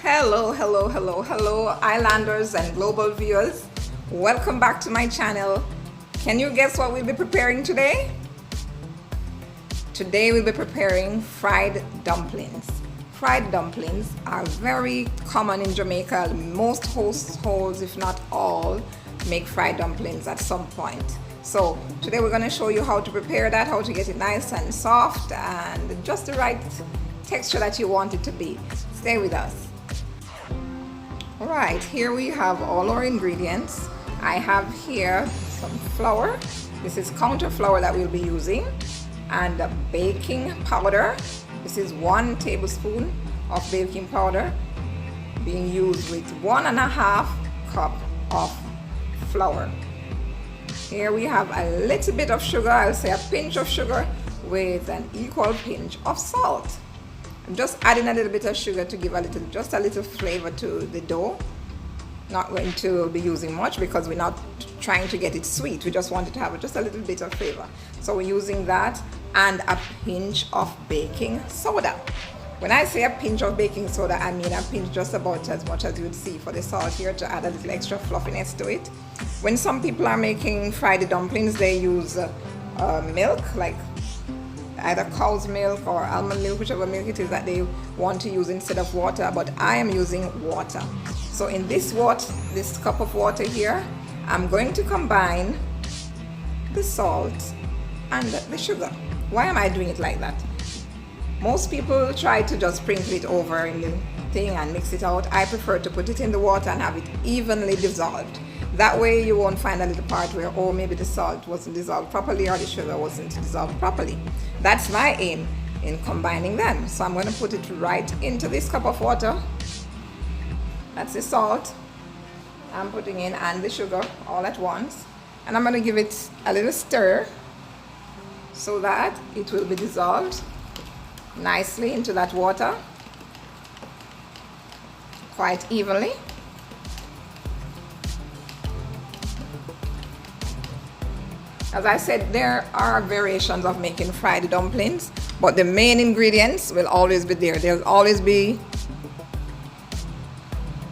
Hello, hello, hello, hello, islanders and global viewers. Welcome back to my channel. Can you guess what we'll be preparing today? Today we'll be preparing fried dumplings. Fried dumplings are very common in Jamaica. Most households, if not all, make fried dumplings at some point. So today we're going to show you how to prepare that, how to get it nice and soft and just the right texture that you want it to be. Stay with us. Alright, here we have all our ingredients. I have here some flour. This is counter flour that we'll be using, and a baking powder. This is 1 tablespoon of baking powder being used with 1.5 cup of flour. Here we have a little bit of sugar, I'll say a pinch of sugar with an equal pinch of salt. I'm just adding a little bit of sugar to give just a little flavor to the dough. Not going to be using much because we're not trying to get it sweet. We just want it to have just a little bit of flavor. So we're using that and a pinch of baking soda. When I say a pinch of baking soda, I mean a pinch just about as much as you'd see for the salt here to add a little extra fluffiness to it. When some people are making fried dumplings, they use milk, like either cow's milk or almond milk, whichever milk it is that they want to use instead of water, but I am using water. So in this cup of water here, I'm going to combine the salt and the sugar. Why am I doing it like that? Most people try to just sprinkle it over in the thing and mix it out. I prefer to put it in the water and have it evenly dissolved. That way you won't find a little part where, oh, maybe the salt wasn't dissolved properly or the sugar wasn't dissolved properly. That's my aim in combining them. So I'm going to put it right into this cup of water. That's the salt I'm putting in and the sugar all at once. And I'm going to give it a little stir so that it will be dissolved nicely into that water quite evenly. As I said, there are variations of making fried dumplings, but the main ingredients will always be there. There'll always be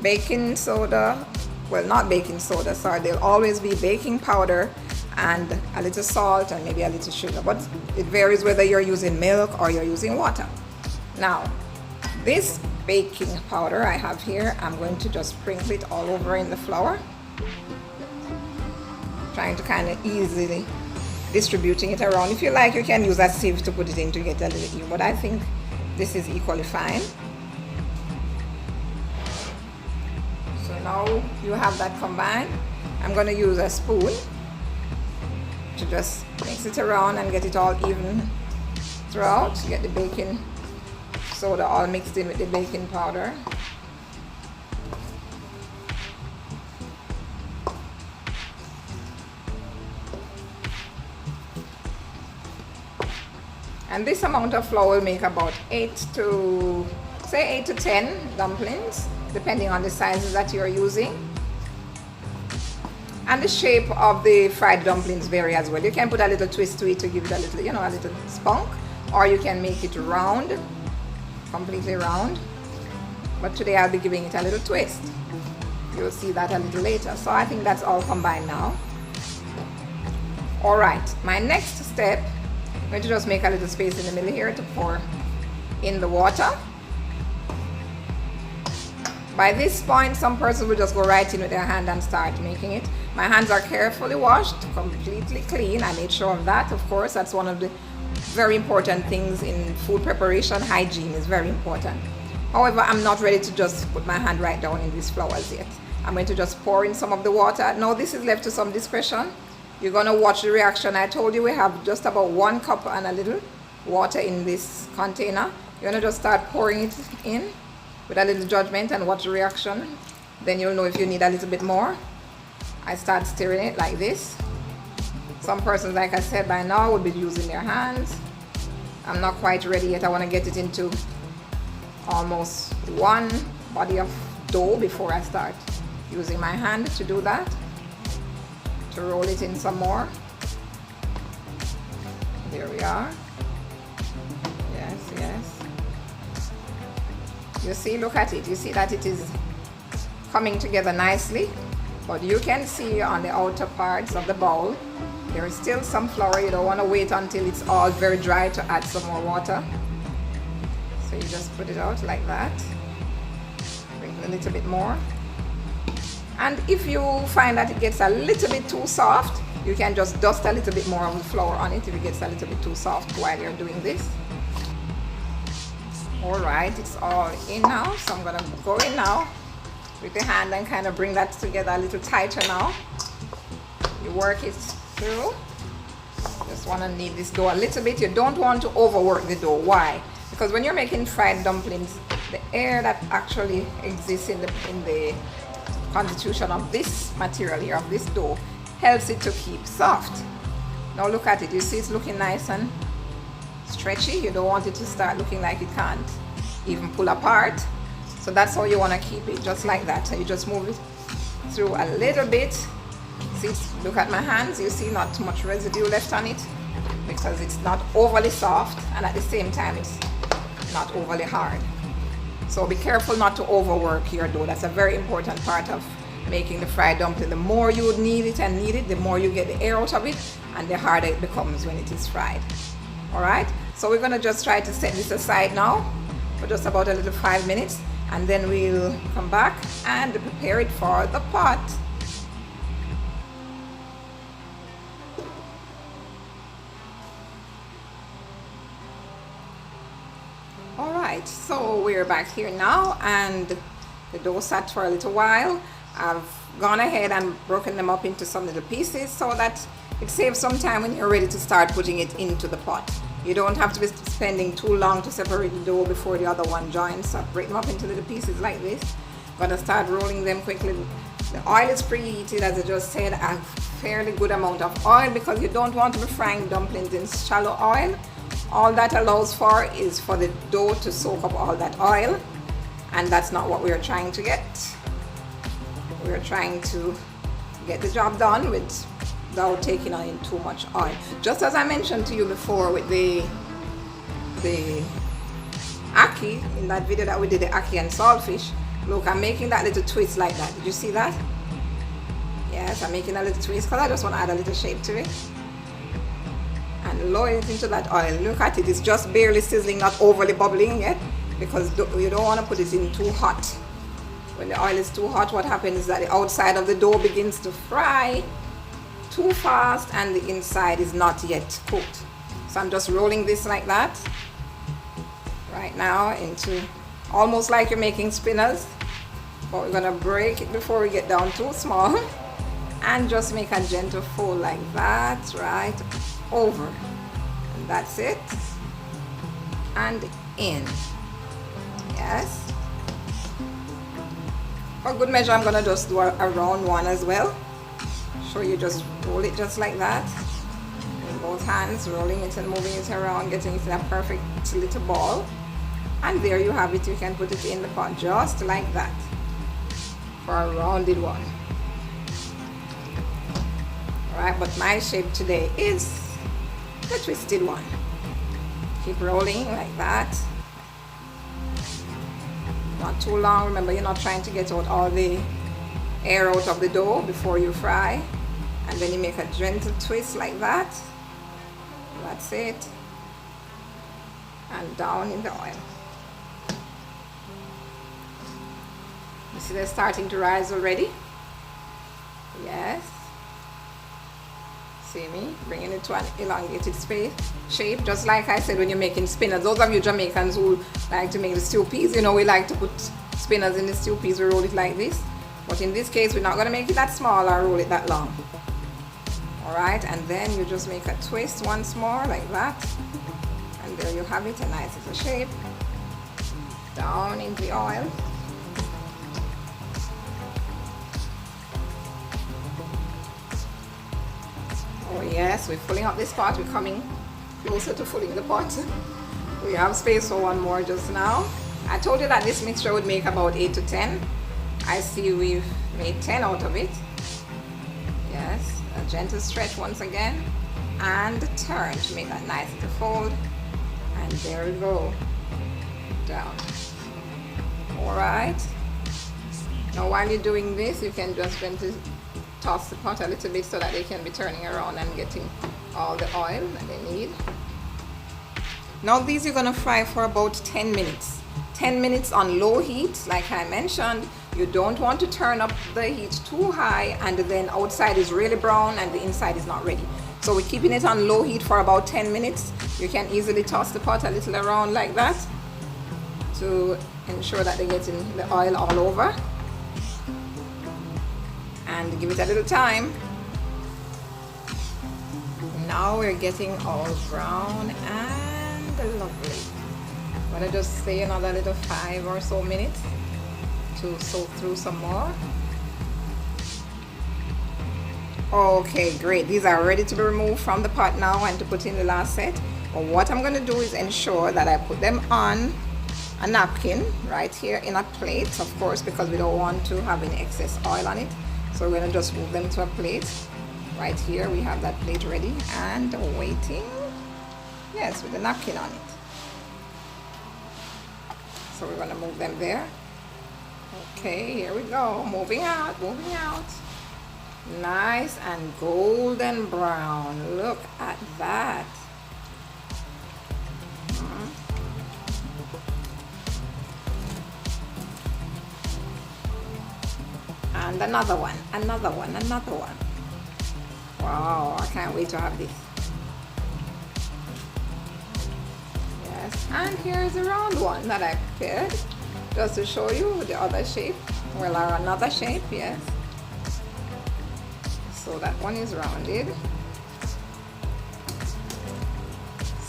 baking soda, well, not baking soda, sorry, there'll always be baking powder and a little salt and maybe a little sugar, but it varies whether you're using milk or you're using water. Now, this baking powder I have here, I'm going to just sprinkle it all over in the flour, trying to kind of easily distributing it around. If you like, you can use a sieve to put it in to get a little even, but I think this is equally fine. So now you have that combined. I'm going to use a spoon to just mix it around and get it all even throughout. Get the baking soda all mixed in with the baking powder. And this amount of flour will make about 8 to 10 dumplings, depending on the sizes that you're using. And the shape of the fried dumplings vary as well. You can put a little twist to it to give it a little, a little spunk, or you can make it round, completely round. But today I'll be giving it a little twist. You'll see that a little later. So I think that's all combined now. All right, my next step, I'm going to just make a little space in the middle here to pour in the water. By this point, some persons will just go right in with their hand and start making it. My hands are carefully washed, completely clean. I made sure of that, of course. That's one of the very important things in food preparation. Hygiene is very important. However, I'm not ready to just put my hand right down in these flours yet. I'm going to just pour in some of the water. Now this is left to some discretion. You're going to watch the reaction. I told you we have just about 1 cup and a little water in this container. You're going to just start pouring it in with a little judgment and watch the reaction. Then you'll know if you need a little bit more. I start stirring it like this. Some persons, like I said, by now would be using their hands. I'm not quite ready yet. I want to get it into almost 1 body of dough before I start using my hand to do that. To roll it in some more. There we are. Yes, yes. You see, look at it. You see that it is coming together nicely, but you can see on the outer parts of the bowl there is still some flour. You don't want to wait until it's all very dry to add some more water. So you just put it out like that. Bring a little bit more. And if you find that it gets a little bit too soft, you can just dust a little bit more of the flour on it if it gets a little bit too soft while you're doing this. Alright, it's all in now, so I'm gonna go in now with the hand and kind of bring that together a little tighter now. You work it through. Just want to knead this dough a little bit. You don't want to overwork the dough. Why? Because when you're making fried dumplings, the air that actually exists in the constitution of this material here, of this dough, helps it to keep soft. Now look at it. You see it's looking nice and stretchy. You don't want it to start looking like it can't even pull apart. So that's how you want to keep it, just like that. So you just move it through a little bit. See, look at my hands. You see not too much residue left on it because it's not overly soft, and at the same time it's not overly hard. So be careful not to overwork your dough. That's a very important part of making the fried dumpling. The more you knead it and knead it, the more you get the air out of it, and the harder it becomes when it is fried. Alright, so we're going to just try to set this aside now for just about a little 5 minutes, and then we'll come back and prepare it for the pot. Alright, so we're back here now, and the dough sat for a little while. I've gone ahead and broken them up into some little pieces so that it saves some time when you're ready to start putting it into the pot. You don't have to be spending too long to separate the dough before the other one joins. So break them up into little pieces like this. Gonna start rolling them quickly. The oil is preheated, as I just said, a fairly good amount of oil, because you don't want to be frying dumplings in shallow oil. All that allows for is for the dough to soak up all that oil, and that's not what we're trying to get. We're trying to get the job done without taking on too much oil. Just as I mentioned to you before with the ackee, in that video that we did, the ackee and saltfish. Look, I'm making that little twist like that. Did you see that? Yes, I'm making a little twist because I just want to add a little shape to it. And lower it into that oil. Look at it, it's just barely sizzling, not overly bubbling yet, because you don't want to put it in too hot. When the oil is too hot, what happens is that the outside of the dough begins to fry too fast and the inside is not yet cooked. So I'm just rolling this like that right now into almost like you're making spinners, but we're gonna break it before we get down too small, and just make a gentle fold like that right over, and that's it, and in. Yes, for good measure I'm gonna just do a round one as well. So you just roll it just like that in both hands, rolling it and moving it around, getting it in a perfect little ball, and there you have it. You can put it in the pot just like that for a rounded one. Alright, but my shape today is the twisted one. Keep rolling like that, not too long. Remember, you're not trying to get out all the air out of the dough before you fry. And then you make a gentle twist like that. That's it. And down in the oil. You see they're starting to rise already? Yes. See me? Bringing it to an elongated shape. Just like I said when you're making spinners. Those of you Jamaicans who like to make the stew peas, you know we like to put spinners in the stew peas. We roll it like this. But in this case, we're not going to make it that small or roll it that long. Alright, and then you just make a twist once more like that. And there you have it, a nice little shape. Down in the oil. Oh yes, we're filling up this pot. We're coming closer to filling the pot. We have space for one more just now. I told you that this mixture would make about 8 to 10. I see we've made 10 out of it. Yes, a gentle stretch once again, and turn to make that nice little fold, and there we go, down. All right. Now while you're doing this, you can just going to toss the pot a little bit so that they can be turning around and getting all the oil that they need. Now these you're gonna fry for about 10 minutes. 10 minutes on low heat, like I mentioned. You don't want to turn up the heat too high and then outside is really brown and the inside is not ready. So we're keeping it on low heat for about 10 minutes. You can easily toss the pot a little around like that to ensure that they're getting the oil all over. And give it a little time. Now we're getting all brown and lovely. I'm gonna just stay another little 5 or so minutes to soak through some more. Okay, great. These are ready to be removed from the pot now and to put in the last set. But what I'm gonna do is ensure that I put them on a napkin right here in a plate, of course, because we don't want to have any excess oil on it. So we're gonna just move them to a plate. Right here, we have that plate ready and waiting. Yes, with the napkin on it. So we're gonna move them there. Okay, here we go. Moving out, moving out. Nice and golden brown. Look at that. And another one, another one, another one. Wow, I can't wait to have this. Yes, and here's a round one that I prepared just to show you the other shape. Well, or another shape, yes. So that one is rounded.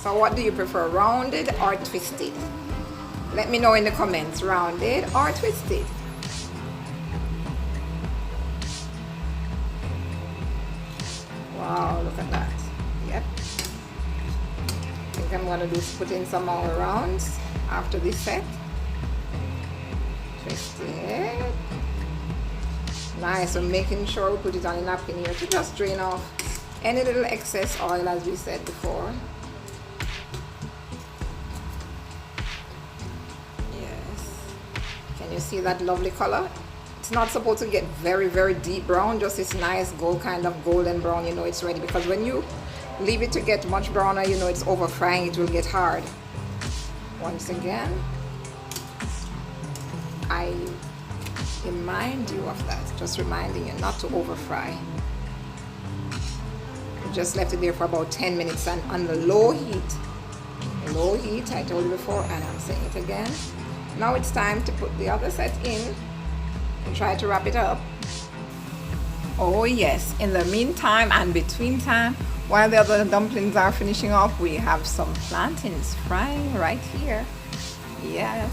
So what do you prefer, rounded or twisted? Let me know in the comments, rounded or twisted. Wow, look at that. Yep. I think I'm gonna put in some more rounds after this set. Twist it. Nice. So making sure we put it on a napkin here to just drain off any little excess oil, as we said before. Yes. Can you see that lovely color? It's not supposed to get very, very deep brown, just this nice gold kind of golden brown, you know it's ready. Because when you leave it to get much browner, you know it's over frying, it will get hard. Once again, I remind you of that, just reminding you not to over fry. Just left it there for about 10 minutes and on the low heat. Low heat, I told you before and I'm saying it again. Now it's time to put the other set in and try to wrap it up. Oh yes, in the meantime and between time, while the other dumplings are finishing off, we have some plantains frying right here. Yes.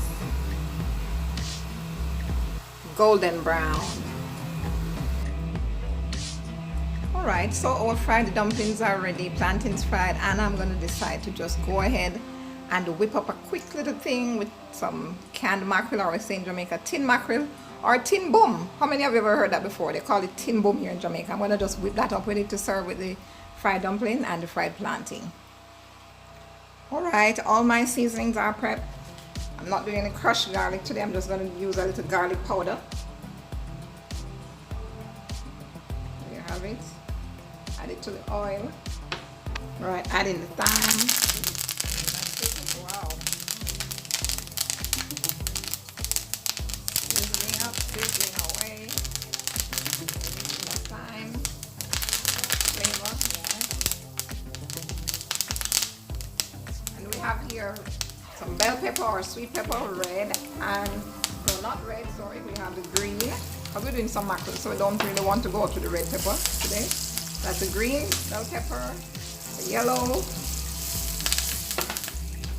Golden brown. Alright, so our fried dumplings are ready, plantains fried, and I'm going to decide to just go ahead and whip up a quick little thing with some canned mackerel, or we say in Jamaica tin mackerel or tin boom. How many of you ever heard that before? They call it tin boom here in Jamaica. I'm going to just whip that up with it to serve with the fried dumpling and the fried plantain. Alright, all my seasonings are prepped. I'm not doing any crushed garlic today, I'm just going to use a little garlic powder. There you have it. Add it to the oil. Alright, add in the thyme. Wow. Sizzling up, sizzling away. More thyme. Flavor, yes. And we have here some bell pepper or sweet pepper, red, and no, not red, sorry, we have the green, because we're doing some mackerel, so we don't really want to go to the red pepper today. That's the green bell pepper, the yellow.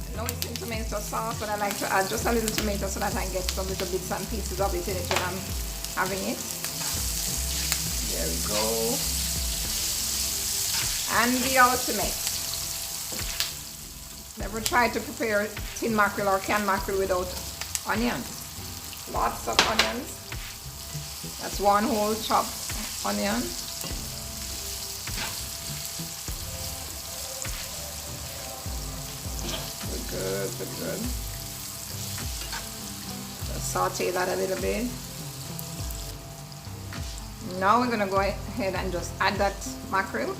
I know it's in tomato sauce, but I like to add just a little tomato so that I get some little bits and pieces of it in it when I'm having it. There we go. And the ultimate. Never try to prepare tin mackerel or canned mackerel without onions. Lots of onions. That's one whole chopped onion. Good, good, good. saute that a little bit. Now we're gonna go ahead and just add that mackerel.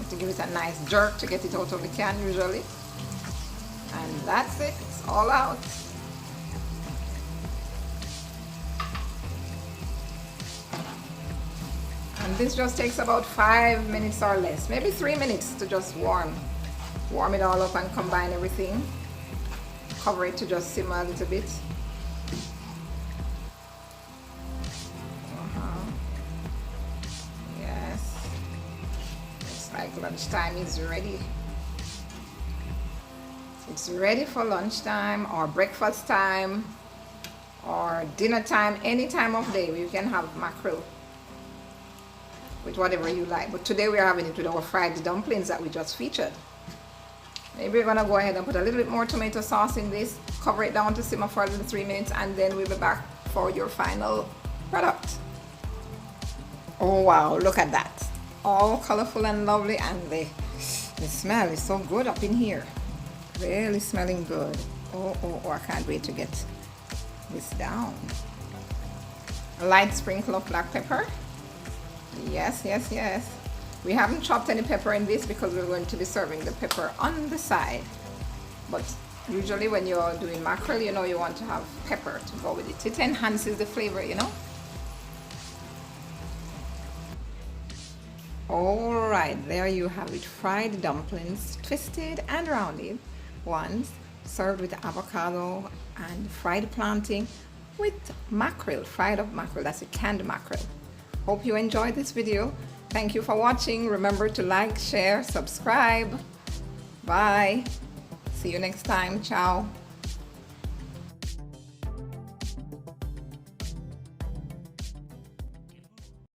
To give it a nice jerk to get it out of the can usually. And that's it, it's all out. And this just takes about 5 minutes or less, maybe 3 minutes to just warm it all up and combine everything. Cover it to just simmer a little bit. Yes, it's like lunchtime is ready. It's ready for lunchtime or breakfast time or dinner time, any time of day. You can have mackerel with whatever you like. But today we are having it with our fried dumplings that we just featured. Maybe we're gonna go ahead and put a little bit more tomato sauce in this, cover it down to simmer for 3 minutes, and then we'll be back for your final product. Oh wow, look at that. All colorful and lovely, and the smell is so good up in here. Really smelling good. Oh, I can't wait to get this down. A light sprinkle of black pepper. Yes. We haven't chopped any pepper in this because we're going to be serving the pepper on the side. But usually when you're doing mackerel, you know, you want to have pepper to go with it. It enhances the flavor, you know. All right, there you have it. Fried dumplings, twisted and rounded ones, served with avocado and fried plantain with mackerel, fried up mackerel. That's a canned mackerel. Hope you enjoyed this video. Thank you for watching. Remember to like, share, subscribe. Bye. See you next time. Ciao.